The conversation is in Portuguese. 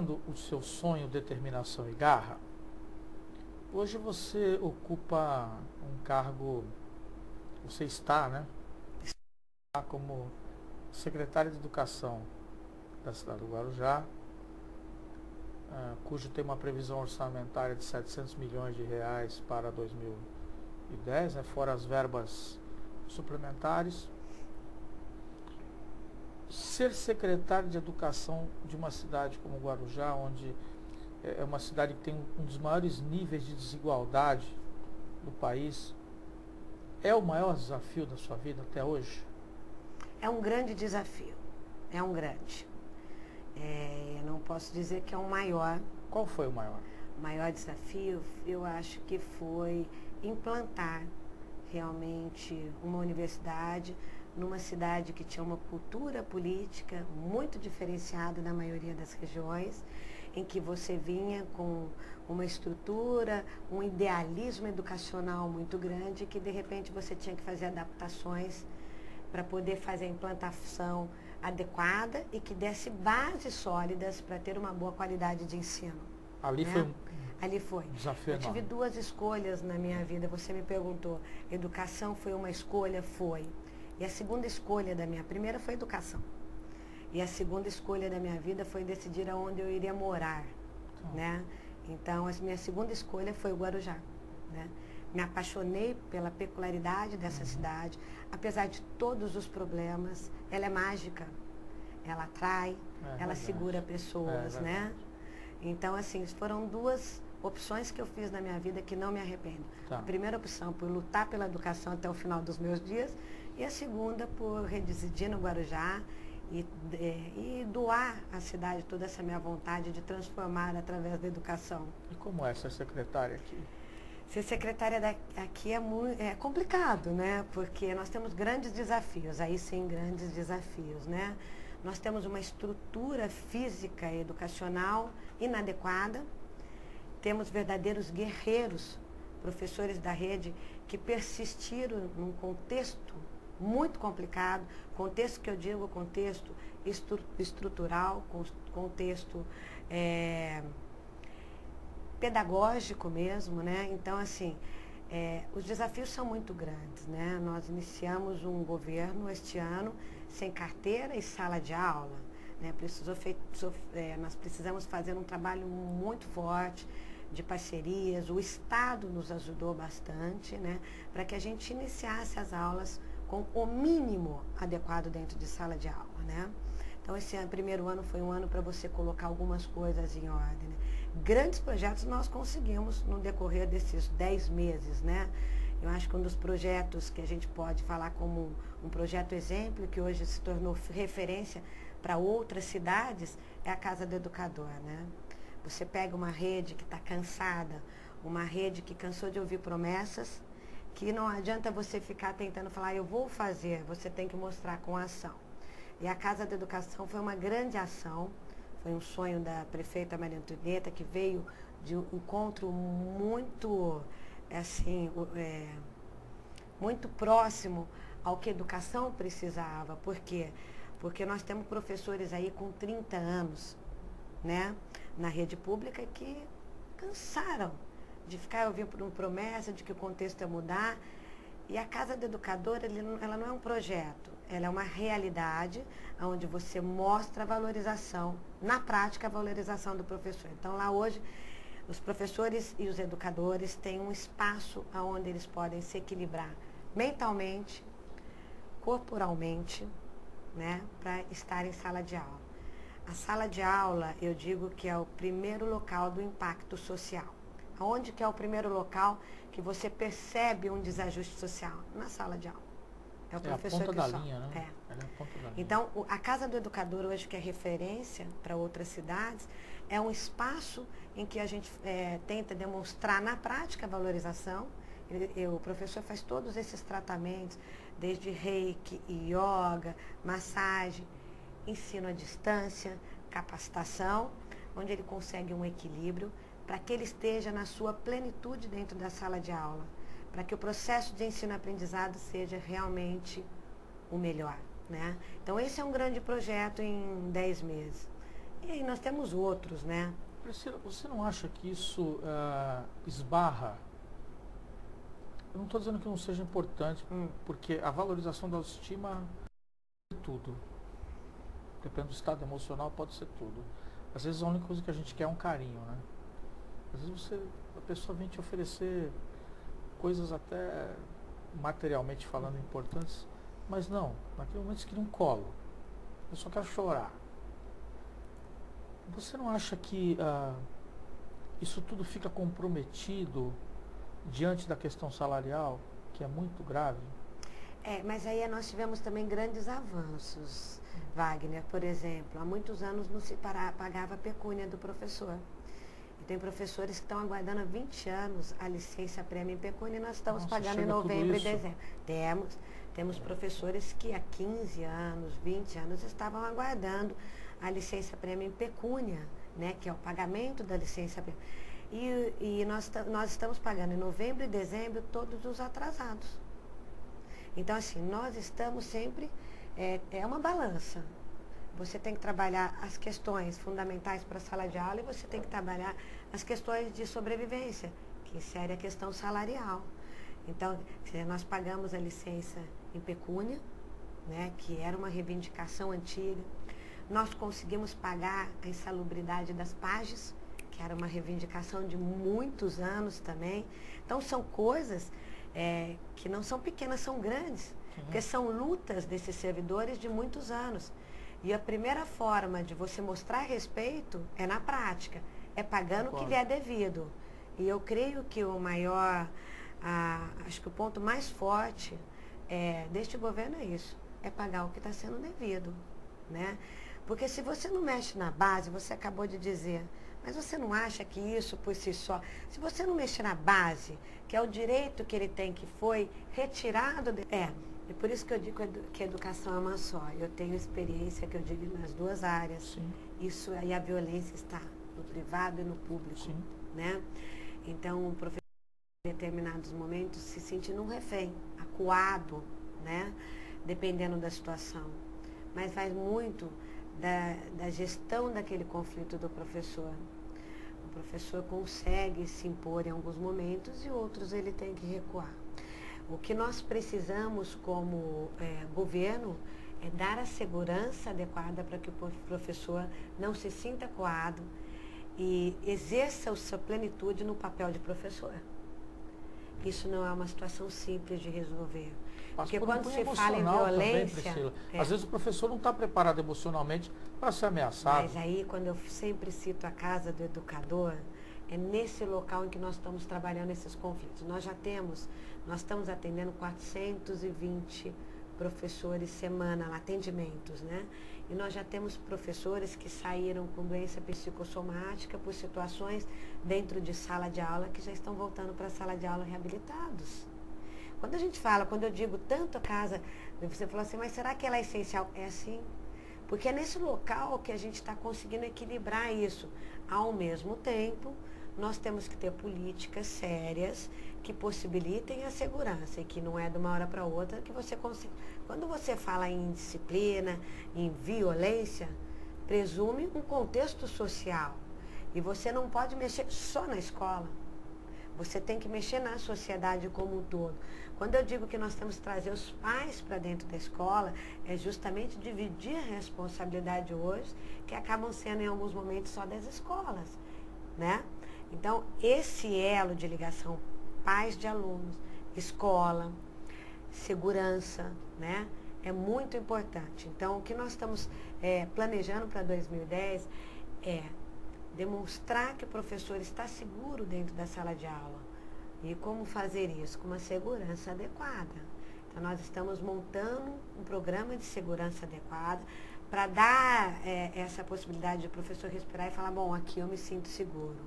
Respeitando o seu sonho, determinação e garra, hoje você ocupa um cargo, você está, né? Está como secretário de Educação da cidade do Guarujá, cujo tem uma previsão orçamentária de 700 milhões de reais para 2010, né, fora as verbas suplementares. Ser secretário de Educação de uma cidade como Guarujá, onde é uma cidade que tem um dos maiores níveis de desigualdade do país, é o maior desafio da sua vida até hoje? É um grande desafio, é um grande. Eu não posso dizer que é o maior. Qual foi o maior? O maior desafio, eu acho que foi implantar realmente uma universidade numa cidade que tinha uma cultura política muito diferenciada na maioria das regiões, em que você vinha com uma estrutura, um idealismo educacional muito grande, que de repente você tinha que fazer adaptações para poder fazer a implantação adequada e que desse bases sólidas para ter uma boa qualidade de ensino. Ali né? foi um Ali foi. desafio Eu tive enorme. duas escolhas na minha vida. Você me perguntou, educação foi uma escolha? Foi. E a segunda escolha da minha primeira foi educação. E a segunda escolha da minha vida foi decidir aonde eu iria morar, né? Então, a minha segunda escolha foi o Guarujá, né? Me apaixonei pela peculiaridade dessa cidade, apesar de todos os problemas, ela é mágica, ela atrai, ela verdade. segura pessoas, né? Então, assim, foram duas opções que eu fiz na minha vida que não me arrependo. Tá. A primeira opção por lutar pela educação até o final dos meus dias e a segunda por residir no Guarujá e doar à cidade toda essa minha vontade de transformar através da educação. E como é ser secretária aqui? Ser secretária aqui é complicado, né? Porque nós temos grandes desafios, aí sim, grandes desafios, né? Nós temos uma estrutura física e educacional inadequada, temos verdadeiros guerreiros, professores da rede, que persistiram num contexto muito complicado, contexto que eu digo, contexto estrutural, contexto pedagógico mesmo, né? Então, assim, os desafios são muito grandes, né? Nós iniciamos um governo este ano sem carteira e sala de aula, né? Nós precisamos fazer um trabalho muito forte de parcerias, o Estado nos ajudou bastante, né? Para que a gente iniciasse as aulas com o mínimo adequado dentro de sala de aula, né? Então, esse primeiro ano foi um ano para você colocar algumas coisas em ordem, né? Grandes projetos nós conseguimos no decorrer desses 10 meses, né? Eu acho que um dos projetos que a gente pode falar como um projeto exemplo, que hoje se tornou referência para outras cidades, é a Casa do Educador, né? Você pega uma rede que está cansada, uma rede que cansou de ouvir promessas, que não adianta você ficar tentando falar, eu vou fazer, você tem que mostrar com ação. E a Casa da Educação foi uma grande ação, foi um sonho da prefeita Maria Antonieta, que veio de um encontro muito, assim, muito próximo ao que a educação precisava. Por quê? Porque nós temos professores aí com 30 anos, né, na rede pública, que cansaram de ficar ouvindo promessa de que o contexto ia mudar. E a Casa do Educador, ela não é um projeto, ela é uma realidade onde você mostra a valorização, na prática, a valorização do professor. Então, lá hoje, os professores e os educadores têm um espaço onde eles podem se equilibrar mentalmente, corporalmente, né, para estar em sala de aula. A sala de aula, eu digo que é o primeiro local do impacto social. Onde que é o primeiro local que você percebe um desajuste social? Na sala de aula. É o professor a ponta que da linha, né? É. Ela é a ponta da linha. Então, a Casa do Educador hoje, que é referência para outras cidades, é um espaço em que a gente tenta demonstrar na prática a valorização. O professor faz todos esses tratamentos, desde reiki, yoga, massagem, ensino à distância, capacitação, onde ele consegue um equilíbrio para que ele esteja na sua plenitude dentro da sala de aula, para que o processo de ensino-aprendizado seja realmente o melhor, né? Então, esse é um grande projeto em 10 meses. E aí nós temos outros, né? Priscila, você não acha que isso esbarra? Eu não estou dizendo que não seja importante, porque a valorização da autoestima é tudo. Depende do estado emocional, pode ser tudo. Às vezes a única coisa que a gente quer é um carinho, né? Às vezes a pessoa vem te oferecer coisas até materialmente falando importantes, mas não, naquele momento você queria um colo. Eu só quero chorar. Você não acha que isso tudo fica comprometido diante da questão salarial, que é muito grave? Mas aí nós tivemos também grandes avanços, Wagner. Por exemplo, há muitos anos não se pagava a pecúnia do professor. E tem professores que estão aguardando há 20 anos a licença prêmio em pecúnia e nós estamos pagando em novembro e dezembro. Temos professores que há 15 anos, 20 anos estavam aguardando a licença prêmio em pecúnia, né, que é o pagamento da licença prêmio. E nós estamos pagando em novembro e dezembro todos os atrasados. Então, assim, nós estamos sempre, é uma balança. Você tem que trabalhar as questões fundamentais para a sala de aula e você tem que trabalhar as questões de sobrevivência, que insere a questão salarial. Então, nós pagamos a licença em pecúnia, né, que era uma reivindicação antiga. Nós conseguimos pagar a insalubridade das PAGES, que era uma reivindicação de muitos anos também. Então, são coisas que não são pequenas, são grandes, porque são lutas desses servidores de muitos anos. E a primeira forma de você mostrar respeito é na prática, é pagando o que lhe é devido. E eu creio que o maior, acho que o ponto mais forte deste governo é isso, é pagar o que está sendo devido, né? Porque se você não mexe na base, você acabou de dizer, mas você não acha que isso por si só, se você não mexer na base, que é o direito que ele tem, que foi retirado, e por isso que eu digo que a educação é uma só. Eu tenho experiência, que eu digo, nas duas áreas. Sim. Isso aí, a violência está no privado e no público, sim, né? Então, o professor, em determinados momentos, se sentindo um refém, acuado, né? Dependendo da situação. Mas faz muito da gestão daquele conflito do professor. O professor consegue se impor em alguns momentos e outros ele tem que recuar. O que nós precisamos como governo é dar a segurança adequada para que o professor não se sinta coado e exerça a sua plenitude no papel de professor. Isso não é uma situação simples de resolver. Porque quando se fala em violência... Também, às vezes o professor não está preparado emocionalmente para ser ameaçado. Mas aí, quando eu sempre cito a casa do educador, é nesse local em que nós estamos trabalhando esses conflitos. Nós estamos atendendo 420 professores semana, atendimentos, né? E nós já temos professores que saíram com doença psicossomática por situações dentro de sala de aula que já estão voltando para a sala de aula reabilitados. Quando eu digo tanto a casa, você falou assim, mas será que ela é essencial? É assim. Porque é nesse local que a gente está conseguindo equilibrar isso. Ao mesmo tempo, nós temos que ter políticas sérias que possibilitem a segurança e que não é de uma hora para outra que você consiga. Quando você fala em disciplina, em violência, presume um contexto social. E você não pode mexer só na escola. Você tem que mexer na sociedade como um todo. Quando eu digo que nós temos que trazer os pais para dentro da escola, é justamente dividir a responsabilidade hoje, que acabam sendo em alguns momentos só das escolas, né? Então, esse elo de ligação, pais de alunos, escola, segurança, né? É muito importante. Então, o que nós estamos planejando para 2010 é demonstrar que o professor está seguro dentro da sala de aula. E como fazer isso? Com uma segurança adequada. Então, nós estamos montando um programa de segurança adequada para dar essa possibilidade de o professor respirar e falar, bom, aqui eu me sinto seguro.